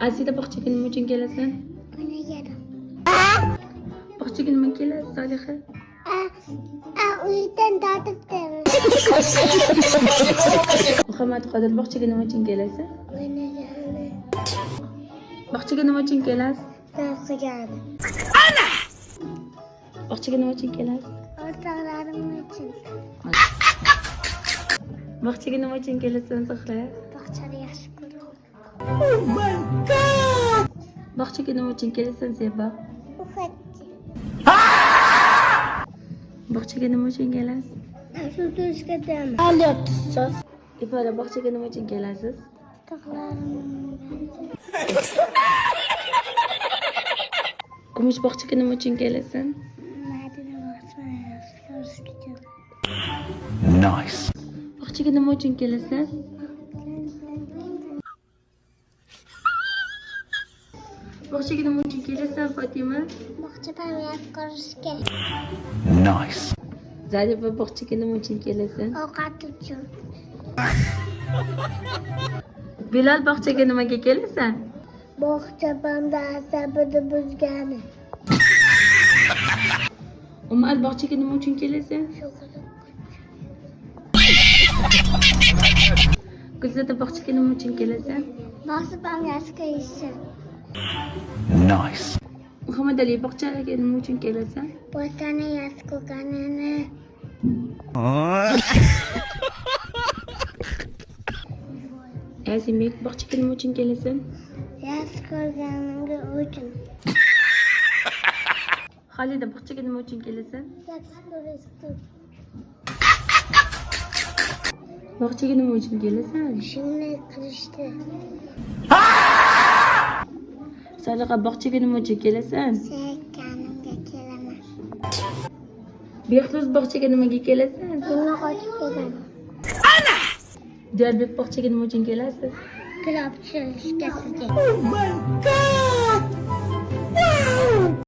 Azida bog'chaga nima uchun kelasan? O'ynadim. Bog'chaga nima keladi, Soliha? Uydan tortibdim. Muhammad Qodir bog'chaga nima uchun kelasan? O'ynagani. Bog'chaga nima uchun kelasiz? Darsigani. Bog'chaga nima uchun kelasiz? O'rtoqlarim uchun. Bog'chaga nima uchun kelasan, Zuhra? Bog'chani yaxshi ko'raman. Bog'chaga nima uchun kelasan, Zeba? Uxatchi. Bog'chaga nima uchun kelasiz? Shu turishga daman. Olyapsiz. Ifoda, bog'chaga nima uchun kelasiz? Kumush, bog'chaga nima uchun kelasan? Nice. Bog'chaga nima uchun kelasan? Bog'chaga nima uchun kelasan, Fatima? Bog'chadan yaxshi ko'rishga. Nice. Zarifa, bog'chaga nima uchun kelasan? Ovqat uchun. Bilal, bog'chaga nimaga kelasan? Bog'chamda asabini buzgani. Umar, bog'chaga nima uchun kelasan? Gulzada, bog'chaga nima uchun kelasan? Bog'cham yaxshi ko'rishga. Nice. Muhammad Ali, bog'chaga nima uchun kelasan? Bog'chani yaxshi ko'rganini. Azimik, bog'chaga nima uchun kelasan? Yaxshi ko'rganinga uchun. Xolida, bog'chaga nima uchun kelasan? Yaxshi ko'rishga. Bog'chaga nima uchun kelasan? Shunday qilishdi. Sadiqa, bog'chaga nima uchun kelasan? Sevganimga kelaman. Behluz, bog'chaga nimaga kelasan? Buni qochib kelaman. Diyorbek, bog'chaga nima uchun kelasiz? Piloq tushirishga sizga.